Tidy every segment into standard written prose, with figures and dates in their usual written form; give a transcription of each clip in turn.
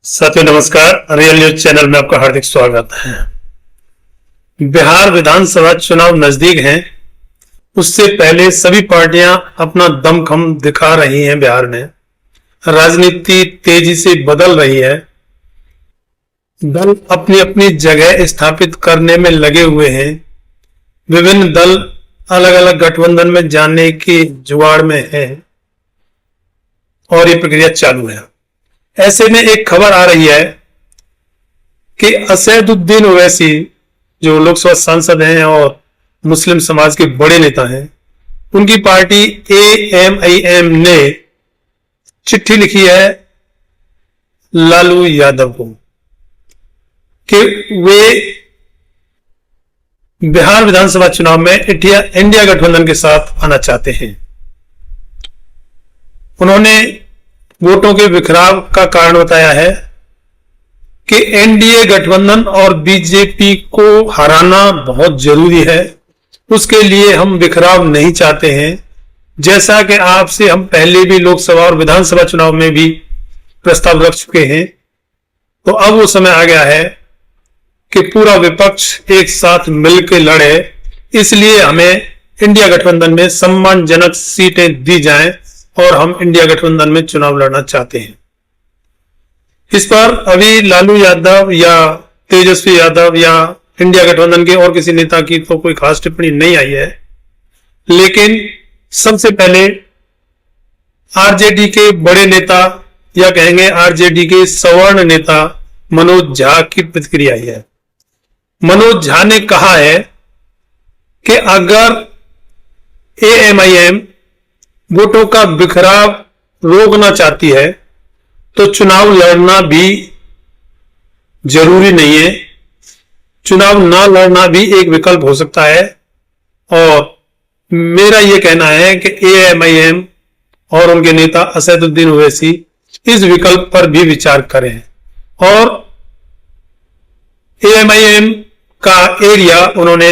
साथियों नमस्कार। Real news channel में आपका हार्दिक स्वागत है। बिहार विधानसभा चुनाव नजदीक हैं, उससे पहले सभी पार्टियां अपना दमखम दिखा रही हैं। बिहार में राजनीति तेजी से बदल रही है। दल अपनी अपनी जगह स्थापित करने में लगे हुए हैं। विभिन्न दल अलग अलग गठबंधन में जाने की जुगाड़ में है और ये प्रक्रिया चालू है। ऐसे में एक खबर आ रही है कि असदुद्दीन ओवैसी जो लोकसभा सांसद हैं और मुस्लिम समाज के बड़े नेता हैं, उनकी पार्टी AMIM ने चिट्ठी लिखी है लालू यादव को कि वे बिहार विधानसभा चुनाव में इंडिया गठबंधन के साथ आना चाहते हैं। उन्होंने वोटों के बिखराव का कारण बताया है कि एनडीए गठबंधन और बीजेपी को हराना बहुत जरूरी है। उसके लिए हम बिखराव नहीं चाहते हैं। जैसा कि आपसे हम पहले भी लोकसभा और विधानसभा चुनाव में भी प्रस्ताव रख चुके हैं, तो अब वो समय आ गया है कि पूरा विपक्ष एक साथ मिलकर लड़े। इसलिए हमें इंडिया गठबंधन में सम्मानजनक सीटें दी जाएं और हम इंडिया गठबंधन में चुनाव लड़ना चाहते हैं। इस पर अभी लालू यादव या तेजस्वी यादव या इंडिया गठबंधन के और किसी नेता की तो कोई खास टिप्पणी नहीं आई है, लेकिन सबसे पहले आरजेडी के बड़े नेता या कहेंगे आरजेडी के सवर्ण नेता मनोज झा की प्रतिक्रिया आई है। मनोज झा ने कहा है कि अगर AMIM वोटों का बिखराव रोकना चाहती है तो चुनाव लड़ना भी जरूरी नहीं है। चुनाव ना लड़ना भी एक विकल्प हो सकता है। और मेरा यह कहना है कि AMIM और उनके नेता असदुद्दीन ओवैसी इस विकल्प पर भी विचार करें। और AMIM का एरिया उन्होंने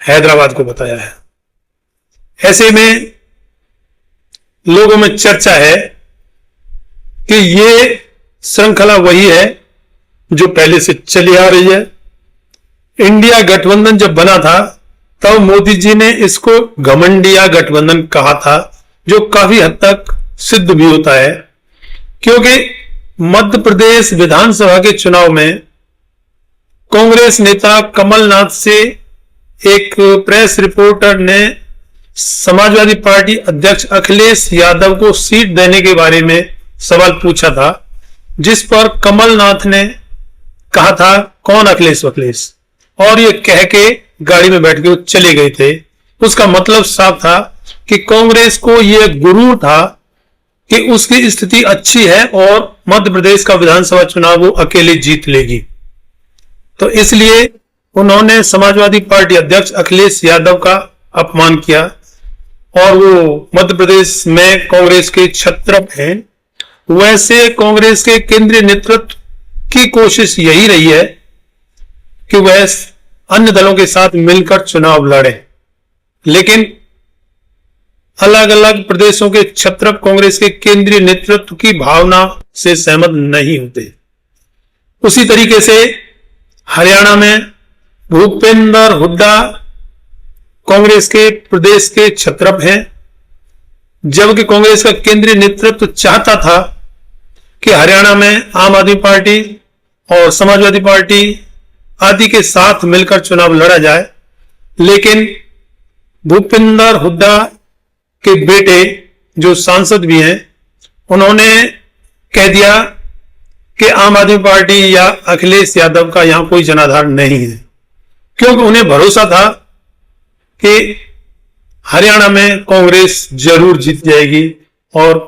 हैदराबाद को बताया है। ऐसे में लोगों में चर्चा है कि ये श्रृंखला वही है जो पहले से चली आ रही है। इंडिया गठबंधन जब बना था तब मोदी जी ने इसको घमंडिया गठबंधन कहा था, जो काफी हद तक सिद्ध भी होता है, क्योंकि मध्य प्रदेश विधानसभा के चुनाव में कांग्रेस नेता कमलनाथ से एक प्रेस रिपोर्टर ने समाजवादी पार्टी अध्यक्ष अखिलेश यादव को सीट देने के बारे में सवाल पूछा था, जिस पर कमलनाथ ने कहा था कौन अखिलेश, और ये कह के गाड़ी में बैठ के वो चले गए थे। उसका मतलब साफ था कि कांग्रेस को यह गुरूर था कि उसकी स्थिति अच्छी है और मध्य प्रदेश का विधानसभा चुनाव वो अकेले जीत लेगी। तो इसलिए उन्होंने समाजवादी पार्टी अध्यक्ष अखिलेश यादव का अपमान किया और वो मध्य प्रदेश में कांग्रेस के छत्रप हैं। वैसे कांग्रेस के केंद्रीय नेतृत्व की कोशिश यही रही है कि वह अन्य दलों के साथ मिलकर चुनाव लड़े, लेकिन अलग अलग प्रदेशों के छत्रप कांग्रेस के केंद्रीय नेतृत्व की भावना से सहमत नहीं होते। उसी तरीके से हरियाणा में भूपेंद्र हुड्डा कांग्रेस के प्रदेश के छत्रप हैं, जबकि कांग्रेस का केंद्रीय नेतृत्व चाहता था कि हरियाणा में आम आदमी पार्टी और समाजवादी पार्टी आदि के साथ मिलकर चुनाव लड़ा जाए। लेकिन भूपेंद्र हुड्डा के बेटे जो सांसद भी हैं, उन्होंने कह दिया कि आम आदमी पार्टी या अखिलेश यादव का यहां कोई जनाधार नहीं है, क्योंकि उन्हें भरोसा था कि हरियाणा में कांग्रेस जरूर जीत जाएगी और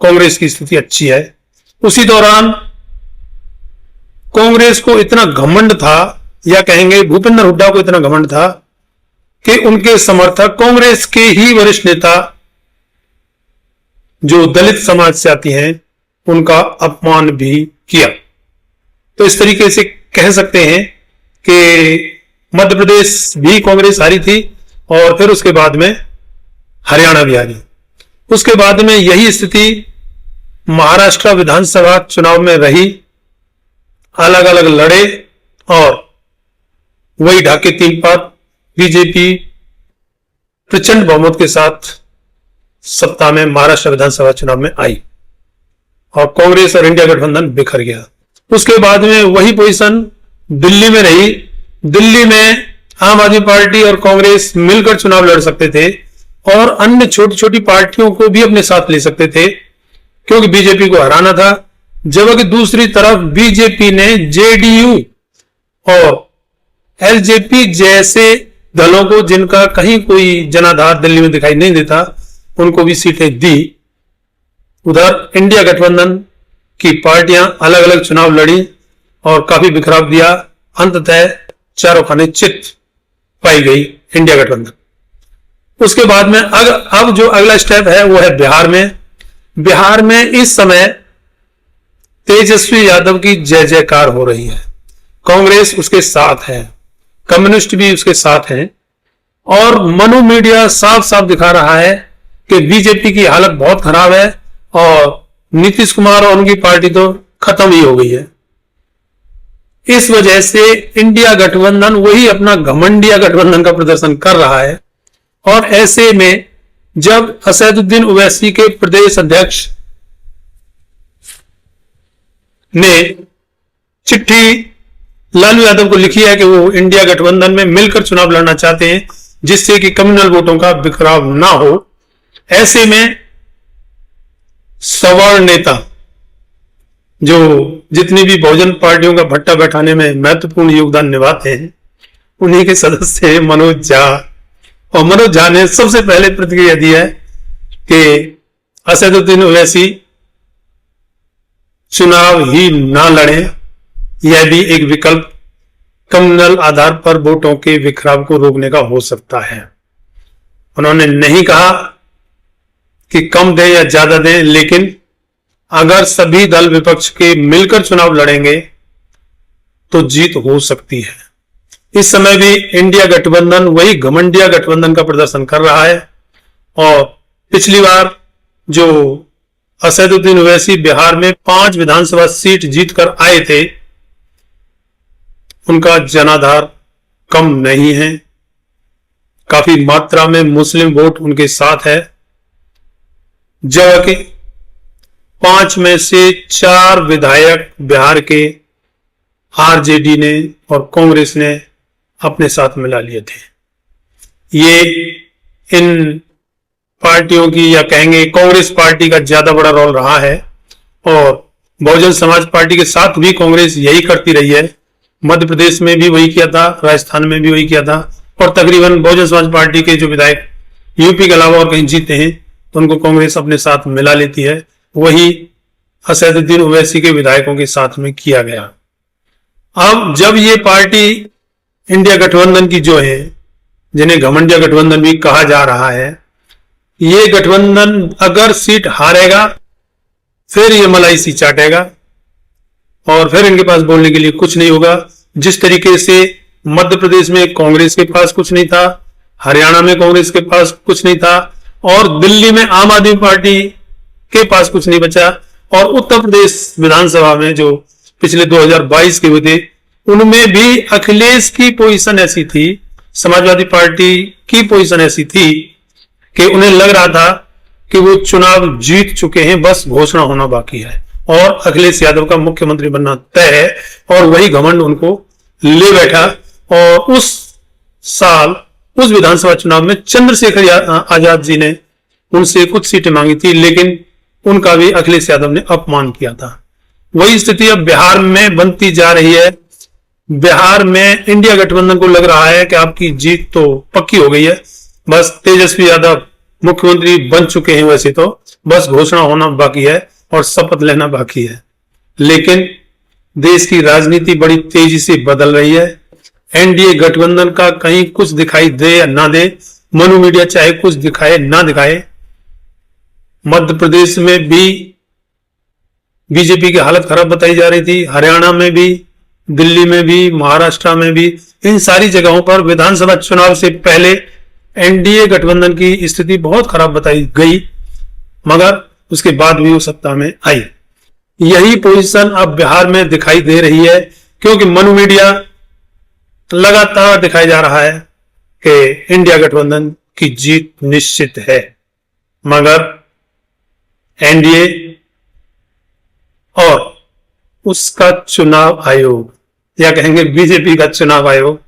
कांग्रेस की स्थिति अच्छी है। उसी दौरान कांग्रेस को इतना घमंड था, या कहेंगे भूपेंद्र हुड्डा को इतना घमंड था कि उनके समर्थक कांग्रेस के ही वरिष्ठ नेता जो दलित समाज से आती हैं उनका अपमान भी किया। तो इस तरीके से कह सकते हैं कि मध्य प्रदेश भी कांग्रेस हारी थी और फिर उसके बाद में हरियाणा भी हारी। उसके बाद में यही स्थिति महाराष्ट्र विधानसभा चुनाव में रही, अलग अलग लड़े और वही ढाके 3 पार बीजेपी प्रचंड बहुमत के साथ सत्ता में महाराष्ट्र विधानसभा चुनाव में आई और कांग्रेस और इंडिया गठबंधन बिखर गया। उसके बाद में वही पोजीशन दिल्ली में रही। दिल्ली में आम आदमी पार्टी और कांग्रेस मिलकर चुनाव लड़ सकते थे और अन्य छोटी छोटी पार्टियों को भी अपने साथ ले सकते थे क्योंकि बीजेपी को हराना था। जबकि दूसरी तरफ बीजेपी ने जेडीयू और एलजेपी जैसे दलों को, जिनका कहीं कोई जनाधार दिल्ली में दिखाई नहीं देता, उनको भी सीटें दी। उधर इंडिया गठबंधन की पार्टियां अलग अलग चुनाव लड़ी और काफी बिखराव दिया। अंततः चारों खाने चित पाई गई इंडिया गठबंधन। उसके बाद में अब जो अगला स्टेप है वो है बिहार में। बिहार में इस समय तेजस्वी यादव की जय जयकार हो रही है। कांग्रेस उसके साथ है, कम्युनिस्ट भी उसके साथ हैं और मनु मीडिया साफ साफ दिखा रहा है कि बीजेपी की हालत बहुत खराब है और नीतीश कुमार और उनकी पार्टी तो खत्म ही हो गई है। इस वजह से इंडिया गठबंधन वही अपना घमंडिया गठबंधन का प्रदर्शन कर रहा है और ऐसे में जब असदुद्दीन ओवैसी के प्रदेश अध्यक्ष ने चिट्ठी लालू यादव को लिखी है कि वो इंडिया गठबंधन में मिलकर चुनाव लड़ना चाहते हैं जिससे कि कम्युनल वोटों का बिखराव ना हो, ऐसे में सवर्ण नेता जो जितनी भी बहुजन पार्टियों का भट्टा बैठाने में महत्वपूर्ण योगदान निभाते हैं, उन्हीं के सदस्य मनोज झा, और मनोज झा ने सबसे पहले प्रतिक्रिया दी है कि असदुद्दीन ओवैसी चुनाव ही ना लड़े, यह भी एक विकल्प कम्युनल आधार पर वोटों के बिखराव को रोकने का हो सकता है। उन्होंने नहीं कहा कि कम दें या ज्यादा दें, लेकिन अगर सभी दल विपक्ष के मिलकर चुनाव लड़ेंगे तो जीत हो सकती है। इस समय भी इंडिया गठबंधन वही घमंडिया गठबंधन का प्रदर्शन कर रहा है और पिछली बार जो असदुद्दीन ओवैसी बिहार में 5 विधानसभा सीट जीतकर आए थे, उनका जनाधार कम नहीं है। काफी मात्रा में मुस्लिम वोट उनके साथ है, जबकि 5 में से 4 विधायक बिहार के आरजेडी ने और कांग्रेस ने अपने साथ मिला लिए थे। ये इन पार्टियों की, या कहेंगे कांग्रेस पार्टी का ज्यादा बड़ा रोल रहा है और बहुजन समाज पार्टी के साथ भी कांग्रेस यही करती रही है। मध्य प्रदेश में भी वही किया था, राजस्थान में भी वही किया था और तकरीबन बहुजन समाज पार्टी के जो विधायक यूपी के अलावा और कहीं जीते हैं तो उनको कांग्रेस अपने साथ मिला लेती है। वही असदुद्दीन ओवैसी के विधायकों के साथ में किया गया। अब जब ये पार्टी इंडिया गठबंधन की जो है, जिन्हें घमंडिया गठबंधन भी कहा जा रहा है, ये गठबंधन अगर सीट हारेगा फिर ये मलाई सी चाटेगा और फिर इनके पास बोलने के लिए कुछ नहीं होगा। जिस तरीके से मध्य प्रदेश में कांग्रेस के पास कुछ नहीं था, हरियाणा में कांग्रेस के पास कुछ नहीं था और दिल्ली में आम आदमी पार्टी के पास कुछ नहीं बचा और उत्तर प्रदेश विधानसभा में जो पिछले 2022 के हुए थे, उनमें भी अखिलेश की पोजीशन ऐसी थी, समाजवादी पार्टी की पोजीशन ऐसी थी कि उन्हें लग रहा था कि वो चुनाव जीत चुके हैं, बस घोषणा होना बाकी है और अखिलेश यादव का मुख्यमंत्री बनना तय है। और वही घमंड उनको ले बैठा और उस साल उस विधानसभा चुनाव में चंद्रशेखर आजाद जी ने उनसे कुछ सीटें मांगी थी, लेकिन उनका भी अखिलेश यादव ने अपमान किया था। वही स्थिति अब बिहार में बनती जा रही है। बिहार में इंडिया गठबंधन को लग रहा है कि आपकी जीत तो पक्की हो गई है, बस तेजस्वी यादव मुख्यमंत्री बन चुके हैं, वैसे तो बस घोषणा होना बाकी है और शपथ लेना बाकी है। लेकिन देश की राजनीति बड़ी तेजी से बदल रही है। एनडीए गठबंधन का कहीं कुछ दिखाई दे या ना दे, मनु मीडिया चाहे कुछ दिखाए ना दिखाए, मध्य प्रदेश में भी बीजेपी की हालत खराब बताई जा रही थी, हरियाणा में भी, दिल्ली में भी, महाराष्ट्र में भी, इन सारी जगहों पर विधानसभा चुनाव से पहले एनडीए गठबंधन की स्थिति बहुत खराब बताई गई। मगर उसके बाद भी वो सत्ता में आई। यही पोजीशन अब बिहार में दिखाई दे रही है, क्योंकि मनु मीडिया लगातार दिखाया जा रहा है कि इंडिया गठबंधन की जीत निश्चित है, मगर एनडीए और उसका चुनाव आयोग, या कहेंगे बीजेपी का चुनाव आयोग,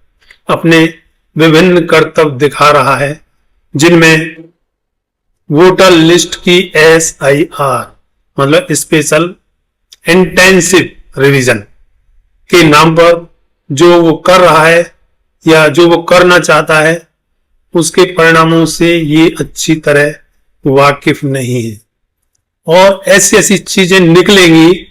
अपने विभिन्न करतब दिखा रहा है, जिनमें वोटर लिस्ट की SIR मतलब स्पेशल इंटेंसिव रिवीजन के नाम पर जो वो कर रहा है या जो वो करना चाहता है, उसके परिणामों से ये अच्छी तरह वाकिफ नहीं है, और ऐसी ऐसी चीजें निकलेंगी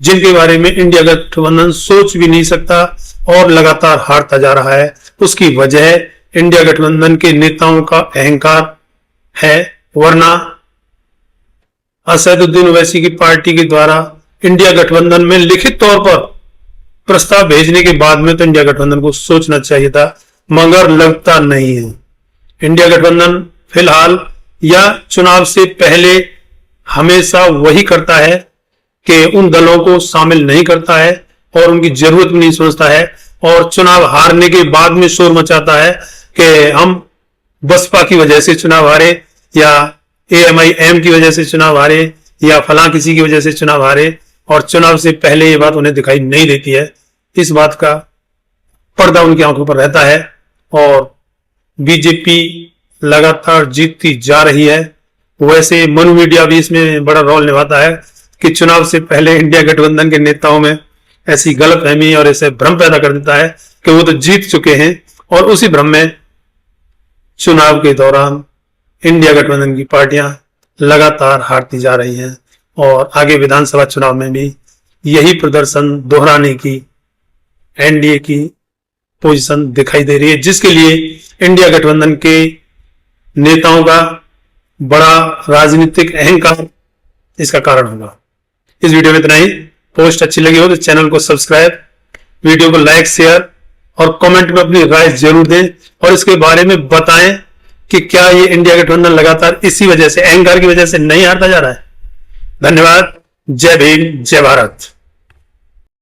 जिनके बारे में इंडिया गठबंधन सोच भी नहीं सकता और लगातार हारता जा रहा है। उसकी वजह इंडिया गठबंधन के नेताओं का अहंकार है, वरना असदुद्दीन ओवैसी की पार्टी के द्वारा इंडिया गठबंधन में लिखित तौर पर प्रस्ताव भेजने के बाद में तो इंडिया गठबंधन को सोचना चाहिए था, मगर लगता नहीं है। इंडिया गठबंधन फिलहाल या चुनाव से पहले हमेशा वही करता है कि उन दलों को शामिल नहीं करता है और उनकी जरूरत भी नहीं समझता है, और चुनाव हारने के बाद में शोर मचाता है कि हम बसपा की वजह से चुनाव हारे, या AMIM की वजह से चुनाव हारे, या फलां किसी की वजह से चुनाव हारे, और चुनाव से पहले ये बात उन्हें दिखाई नहीं देती है। इस बात का पर्दा उनकी आंखों पर रहता है, और बीजेपी लगातार जीतती जा रही है। वैसे मनु मीडिया भी इसमें बड़ा रोल निभाता है कि चुनाव से पहले इंडिया गठबंधन के नेताओं में ऐसी गलतफहमी और ऐसे भ्रम पैदा कर देता है कि वो तो जीत चुके हैं, और उसी भ्रम में चुनाव के दौरान इंडिया गठबंधन की पार्टियां लगातार हारती जा रही हैं, और आगे विधानसभा चुनाव में भी यही प्रदर्शन दोहराने की एनडीए की पोजीशन दिखाई दे रही है, जिसके लिए इंडिया गठबंधन के नेताओं का बड़ा राजनीतिक अहंकार इसका कारण होगा। इस वीडियो में इतना ही। पोस्ट अच्छी लगी हो तो चैनल को सब्सक्राइब, वीडियो को लाइक, शेयर और कमेंट में अपनी राय जरूर दें, और इसके बारे में बताएं कि क्या ये इंडिया गठबंधन लगातार इसी वजह से, अहंकार की वजह से नहीं हारता जा रहा है। धन्यवाद। जय भीम, जय भारत।